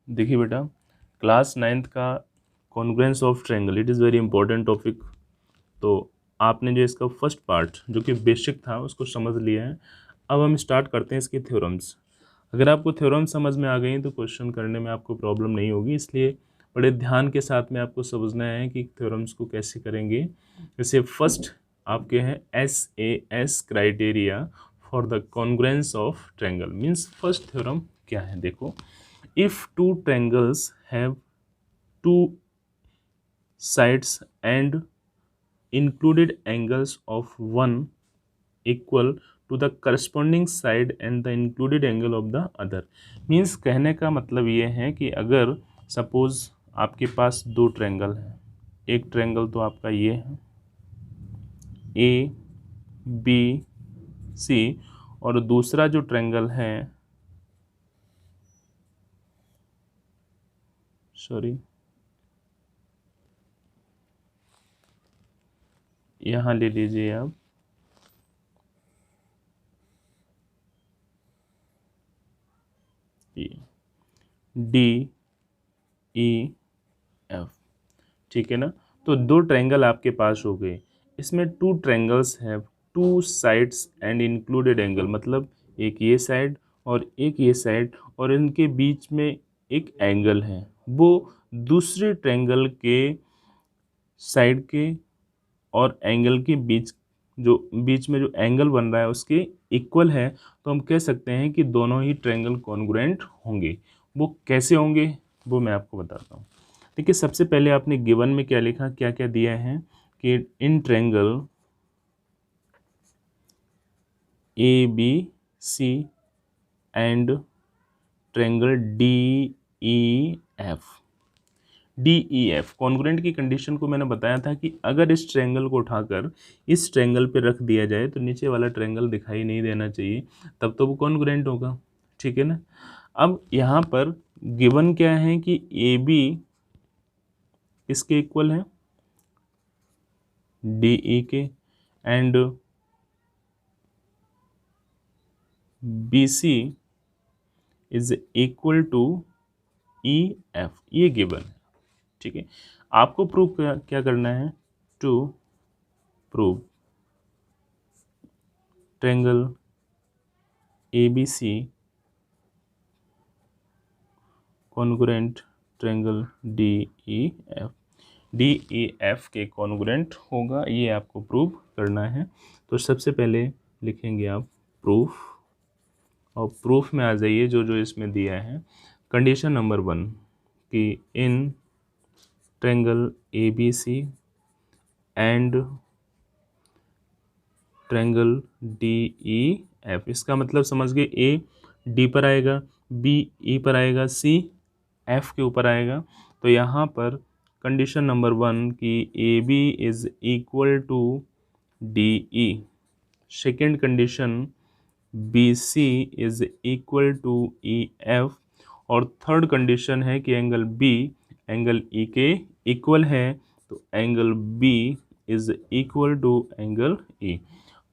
देखिए बेटा, class 9th का congruence of triangle it is very important topic. तो आपने जो इसका फर्स्ट पार्ट जो कि बेसिक था उसको समझ लिया है। अब हम स्टार्ट करते हैं इसके थ्योरम्स। अगर आपको थ्योरम समझ में आ गई तो क्वेश्चन करने में आपको प्रॉब्लम नहीं होगी, इसलिए बड़े ध्यान के साथ में आपको समझना है कि थ्योरम्स को कैसे करेंगे। जैसे फर्स्ट आपके हैं SAS criteria for the congruence of triangle. Means first theorem क्या है, देखो, if two triangles have two sides and included angles of one equal to the corresponding side and the included angle of the other। Means कहने का मतलब ये है कि अगर सपोज आपके पास दो ट्रायंगल हैं, एक ट्रायंगल तो आपका ये है ABC और दूसरा जो ट्रायंगल है, सॉरी यहाँ ले लीजिए आप DEF, ठीक है ना। तो दो ट्रायंगल आपके पास हो गए, इसमें two triangles have two sides and included angle, मतलब एक ये साइड और एक ये साइड, और इनके बीच में एक एंगल है, वो दूसरे ट्रायंगल के साइड के और एंगल के बीच में जो एंगल बन रहा है उसके इक्वल है। तो हम कह सकते हैं कि दोनों ही ट्रायंगल कॉन्ग्रुएंट होंगे। वो कैसे होंगे वो मैं आपको बताता हूँ। देखिए, सबसे पहले आपने गिवन में क्या लिखा, क्या क्या दिया है कि in triangle ABC and triangle DEF congruent की कंडीशन को मैंने बताया था कि अगर इस ट्रायंगल को उठाकर इस ट्रायंगल पे रख दिया जाए तो नीचे वाला ट्रायंगल दिखाई नहीं देना चाहिए, तब तो वो कॉन्ग्रुएंट होगा, ठीक है ना। अब यहाँ पर गिवन क्या है कि AB इसके इक्वल है DE के and BC is equal to EF, ये गिवन है, ठीक है। आपको प्रूव क्या करना है, to prove triangle ABC congruent triangle DEF के कॉन्ग्रुएंट होगा, ये आपको प्रूव करना है। तो सबसे पहले लिखेंगे आप प्रूफ, और प्रूफ में आ जाइए जो जो इसमें दिया है। कंडीशन नंबर 1 कि in triangle ABC and triangle DEF, इसका मतलब समझ गए, A D पर आएगा, B E पर आएगा, C F के ऊपर आएगा। तो यहाँ पर कंडीशन नंबर 1 कि AB is equal to DE, second condition BC is equal to EF, और थर्ड कंडीशन है कि एंगल B एंगल E के इक्वल है, तो angle B is equal to angle E।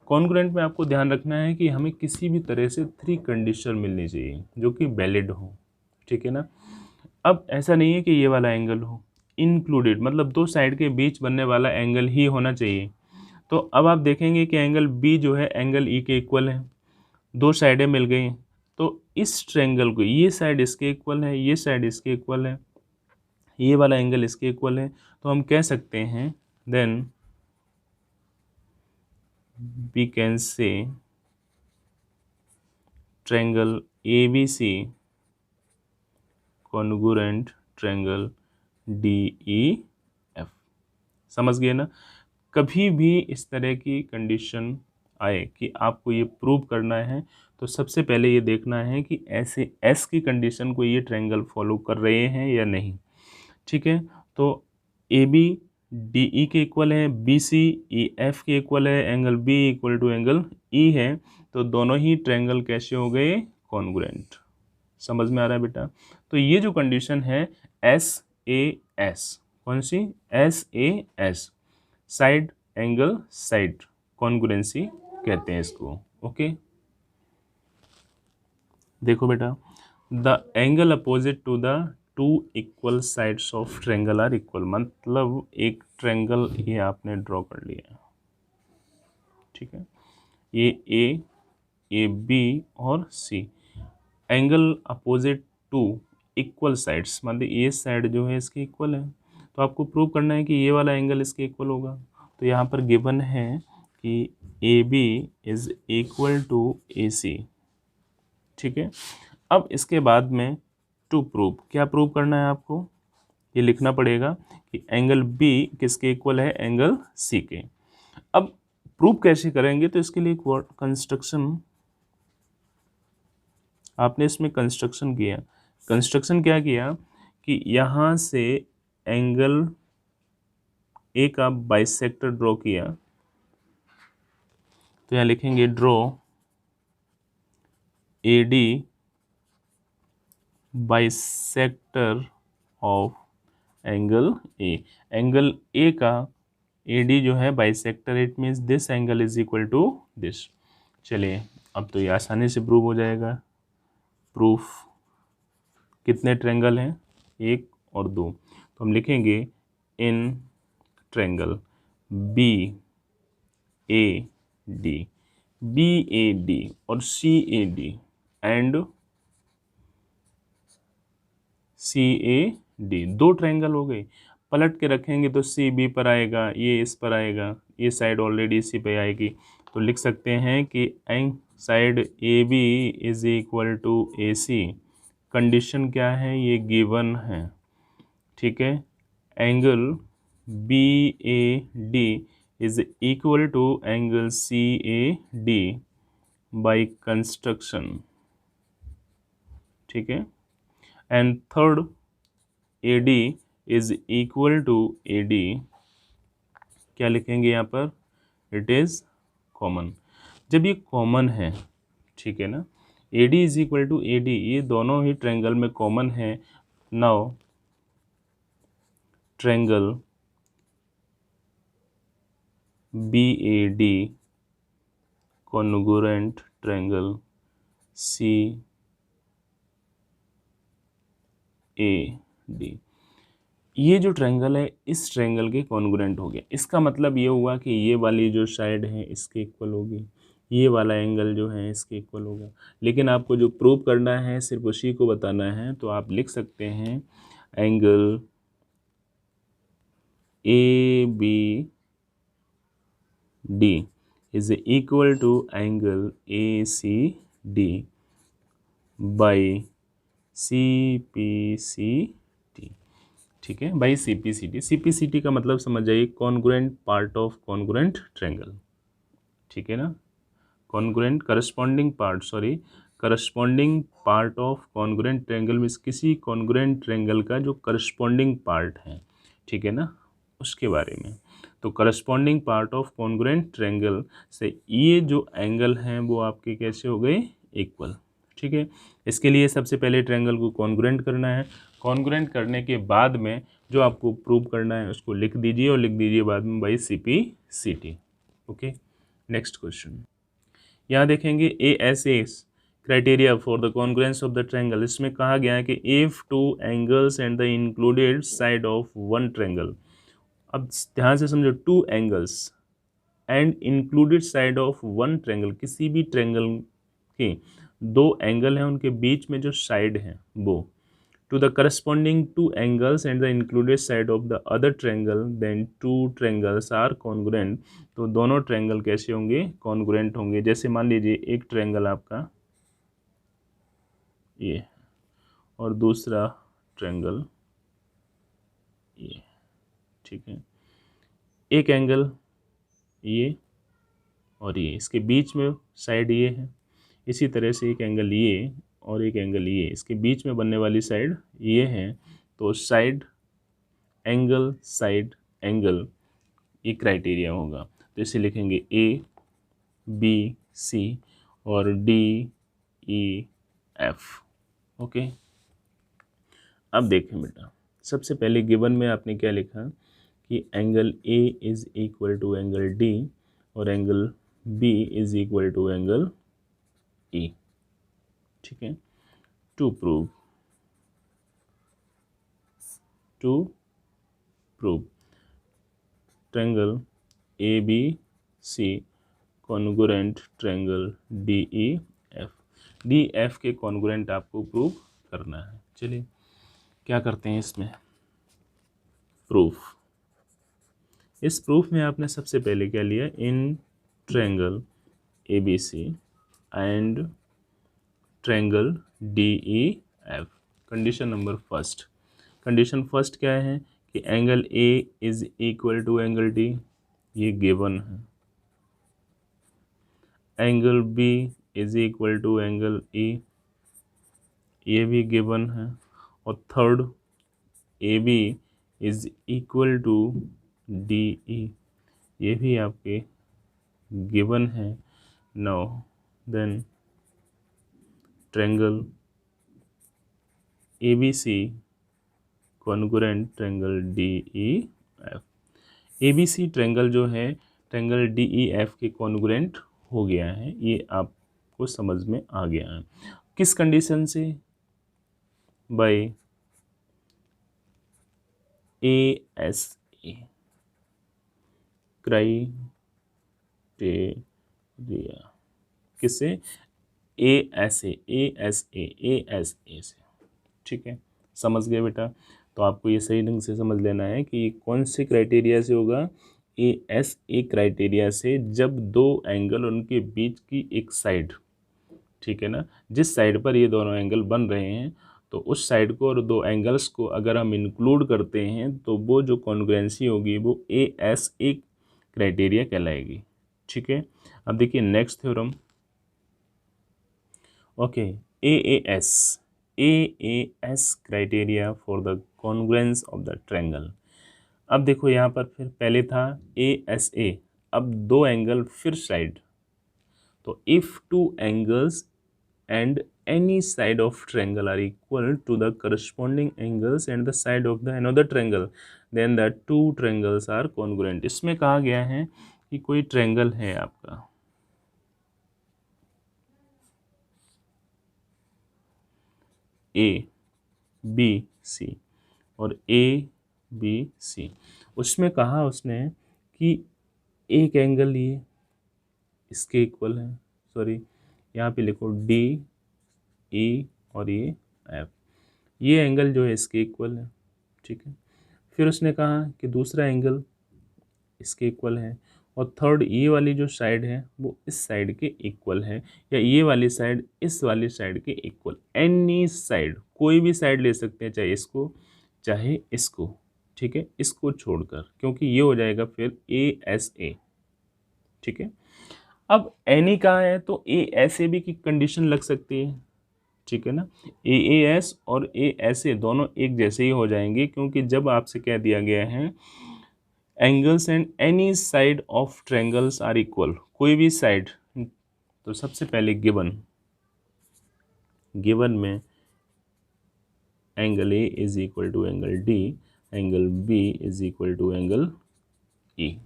Congruent में आपको ध्यान रखना है कि हमें किसी भी तरह से 3 कंडीशन मिलनी चाहिए जो कि वैलिड हो, ठीक है ना। अब ऐसा नहीं है कि ये वाला एंगल हो, इंक्लूडेड मतलब दो साइड के बीच बनने वाला एंगल ही होना चाहिए। तो अब आप देखेंगे कि एंगल B जो है एंगल E के इक्वल है, दो साइडें मिल गई, तो इस ट्रायंगल को ये साइड इसके इक्वल है, ये साइड इसके इक्वल है, ये वाला एंगल इसके इक्वल है, तो हम कह सकते हैं then we can say triangle ABC congruent triangle DEF। समझ गए ना। कभी भी इस तरह की कंडीशन आए कि आपको ये प्रूव करना है, तो सबसे पहले ये देखना है कि ऐसे S की कंडीशन को ये ट्रायंगल फॉलो कर रहे हैं या नहीं, ठीक है। तो AB DE के इक्वल है, BC EF के इक्वल है, angle B equal to angle E है, तो दोनों ही ट्रायंगल कैसे हो गए, कॉन्ग्रुएंट। समझ में आ रहा है बेटा। तो ये जो कंडीशन है SAS, कौन सी, SAS side angle side congruency कहते हैं इसको, ओके। देखो बेटा, the angle opposite to the two equal sides of triangle are equal, मतलब एक ट्रायंगल ये आपने ड्रॉ कर लिया, ठीक है, ए बी और C, angle opposite to equal sides, मतलब ये साइड जो है इसके इक्वल है, तो आपको प्रूव करना है कि ये वाला एंगल इसके इक्वल होगा। तो यहाँ पर गिवन है कि A B is equal to A C, ठीक है। अब इसके बाद में टू प्रूव, क्या प्रूव करना है आपको, ये लिखना पड़ेगा कि एंगल बी किसके इक्वल है, एंगल सी के। अब प्रूव कैसे करेंगे, तो इसके लिए एक वर्ड कंस्ट्रक्शन, आपने इसमें कंस्ट्रक्शन किया, कंस्ट्रक्शन क्या किया कि यहाँ से एंगल ए का बाइसेक्टर ड्रॉ किया, तो यहाँ लिखेंगे draw A D bisector of angle A, angle A का ए डी जो है bisector, it means this angle is equal to this. चलिए अब तो ये आसानी से प्रूव हो जाएगा। प्रूफ, कितने ट्रायंगल हैं, एक और दो, तो हम लिखेंगे in triangle B A D और C A D and C A D, दो ट्रायंगल हो गए। पलट के रखेंगे तो सी बी पर आएगा, ये इस पर आएगा, ये साइड ऑलरेडी इसी पे आएगी, तो लिख सकते हैं कि एंग side A B is equal to A C. Condition क्या है, ये गिवन है, ठीक है। Angle B A D is equal to angle C A D by construction, ठीक है। And third A D is equal to A D, क्या लिखेंगे यहाँ पर, इट इज कॉमन। जब ये कॉमन है, ठीक है ना, A D is equal to A D, ये दोनों ही ट्रायंगल में कॉमन है। Now triangle B A D congruent triangle C A D, ये जो ट्रायंगल है इस ट्रायंगल के कॉन्ग्रुएंट हो गया। इसका मतलब ये हुआ कि ये वाली जो साइड है इसके इक्वल होगी, ये वाला एंगल जो है इसके इक्वल होगा। लेकिन आपको जो प्रूव करना है सिर्फ उसी को बताना है, तो आप लिख सकते हैं angle A B D is equal to angle A C D by C P C T, ठीक है, by C P C T. C P C T का मतलब समझ जाइए congruent part of congruent triangle, ठीक है ना, congruent corresponding part, sorry corresponding part of congruent triangle means किसी कॉन्ग्रुएंट ट्रायंगल का जो करस्पॉन्डिंग पार्ट है, ठीक है ना, उसके बारे में। तो corresponding part of congruent triangle से ये जो एंगल हैं वो आपके कैसे हो गए, इक्वल, ठीक है। इसके लिए सबसे पहले ट्रायंगल को कॉन्ग्रुएंट करना है, कॉन्ग्रुएंट करने के बाद में जो आपको प्रूव करना है उसको लिख दीजिए और लिख दीजिए बाद में by C P C T. Okay, next question यहाँ देखेंगे A S S criteria for the congruence of the triangle. इसमें कहा गया है कि if two angles and the included side of one triangle, अब ध्यान से समझो, two angles and included side of one triangle, किसी भी ट्रायंगल के दो एंगल हैं उनके बीच में जो साइड है वो, to the corresponding two angles and the included side of the other triangle, then two triangles are congruent। तो दोनों ट्रायंगल कैसे होंगे, कॉन्ग्रुएंट होंगे। जैसे मान लीजिए एक ट्रायंगल आपका ये और दूसरा ट्रायंगल ये, ठीक है, एक एंगल ये और ये, इसके बीच में साइड ये है, इसी तरह से एक एंगल ये और एक एंगल ये, इसके बीच में बनने वाली साइड ये है, तो साइड एंगल साइड एंगल ये क्राइटेरिया होगा। तो इसे लिखेंगे ए बी सी और डी ई एफ। ओके, अब देखें बेटा, सबसे पहले गिवन में आपने क्या लिखा कि angle A is equal to angle D और angle B is equal to angle E, ठीक है। To prove to prove triangle A B C congruent triangle D E F. D F के कॉन्ग्रुएंट आपको प्रूव करना है। चलिए क्या करते हैं इसमें, प्रूफ। इस प्रूफ में आपने सबसे पहले क्या लिया, in triangle A B C and triangle D E F. Condition number first, condition first क्या है कि angle A is equal to angle D, ये गिवन है। Angle B is equal to angle E, ये भी गिवन है। और third, A B is equal to D E, ये भी आपके गिवन है। Now then triangle A B C congruent triangle D E F. A B C triangle जो है ट्रायंगल डी ई एफ के कॉन्ग्रुएंट हो गया है, ये आपको समझ में आ गया है। किस कंडीशन से, by A S A criteria. किससे, A S A, A S A, A S A से। ठीक है, समझ गए बेटा। तो आपको ये सही ढंग से समझ लेना है कि ये कौन से क्राइटेरिया से होगा, ए एस ए क्राइटेरिया से, जब दो एंगल उनके बीच की एक साइड, ठीक है ना, जिस साइड पर ये दोनों एंगल बन रहे हैं, तो उस साइड को और दो एंगल्स को अगर हम इंक्लूड करते हैं तो वो जो कॉन्ग्रुएंसी होगी वो ए एस ए क्राइटेरिया कहलाएगी। ठीक है, अब देखिए next theorem. Okay, A S criteria for the congruence of the triangle. अब देखो यहाँ पर फिर पहले था ए एस ए, अब दो एंगल फिर साइड, तो if two angles and any side of triangle are equal to the corresponding angles and the side of the another triangle, then the two triangles are congruent। इसमें कहा गया है कि कोई ट्रायंगल है आपका ए बी सी और ए बी सी, उसमें कहा उसने कि एक एंगल ये इसके इक्वल है, सॉरी यहाँ पे लिखो डी ई और ये एफ, ये एंगल जो है इसके इक्वल है। ठीक है, फिर उसने कहा कि दूसरा एंगल इसके इक्वल है, और थर्ड ये वाली जो साइड है वो इस साइड के इक्वल है, या ये वाली साइड इस वाली साइड के इक्वल। एनी साइड, कोई भी साइड ले सकते हैं, चाहे इसको चाहे इसको। ठीक है, इसको छोड़कर, क्योंकि ये हो जाएगा फिर ए एस ए। ठीक है, अब एनी कहाँ है तो ए एस ए भी की कंडीशन लग सकती है। ठीक है ना, ए एस और ए एस ए दोनों एक जैसे ही हो जाएंगे, क्योंकि जब आपसे कह दिया गया है angles and any side of triangles are equal, कोई भी साइड, तो सबसे पहले गिवन में angle A is equal to angle D, angle B is equal to angle E.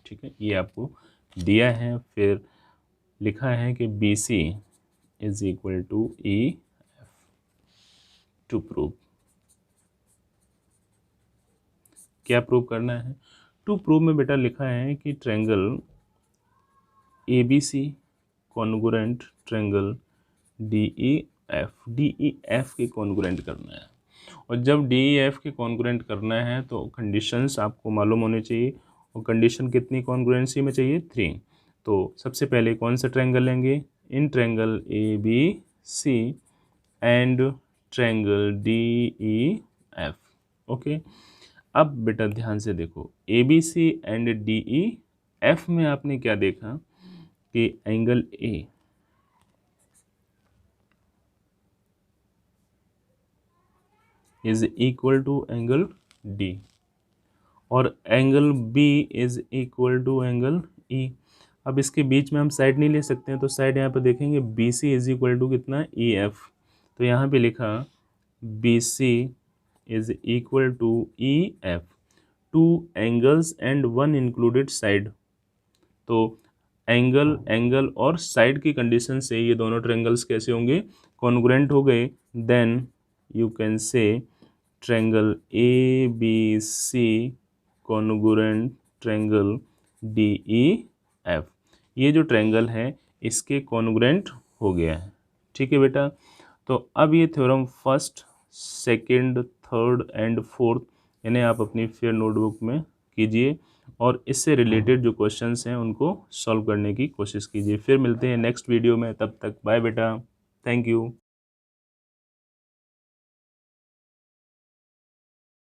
ठीक है, ये आपको दिया है। फिर लिखा है कि B C is equal to E F to prove. क्या प्रूव करना है, टू प्रूव में बेटा लिखा है कि triangle A B C congruent triangle D E F के कॉन्ग्रुएंट करना है। और जब डी ई एफ के कॉन्ग्रुएंट करना है तो कंडीशंस आपको मालूम होने चाहिए, और कंडीशन कितनी कॉन्ग्रुएंसी में चाहिए, 3। तो सबसे पहले कौन सा ट्रायंगल लेंगे, in triangle A B C and triangle D E F. Okay, अब बेटा ध्यान से देखो, A B C and D E F में आपने क्या देखा कि angle A is equal to angle D और angle B is equal to angle E. अब इसके बीच में हम साइड नहीं ले सकते हैं, तो साइड यहाँ पे देखेंगे B C is equal to कितना, ई एफ। तो यहाँ पे लिखा B C is equal to E F, two angles and one included side. तो एंगल और साइड की कंडीशन से ये दोनों ट्रायंगल्स कैसे होंगे, कॉन्ग्रुएंट हो गए। Then you can say triangle A B C congruent triangle D E F, ये जो ट्रायंगल है इसके कॉन्ग्रुएंट हो गया है। ठीक है बेटा, तो अब ये theorem first, second, third and fourth इन्हें आप अपनी फेयर नोटबुक में कीजिए और इससे रिलेटेड जो क्वेश्चंस हैं उनको सॉल्व करने की कोशिश कीजिए। फिर मिलते हैं नेक्स्ट वीडियो में, तब तक बाय बेटा, थैंक यू।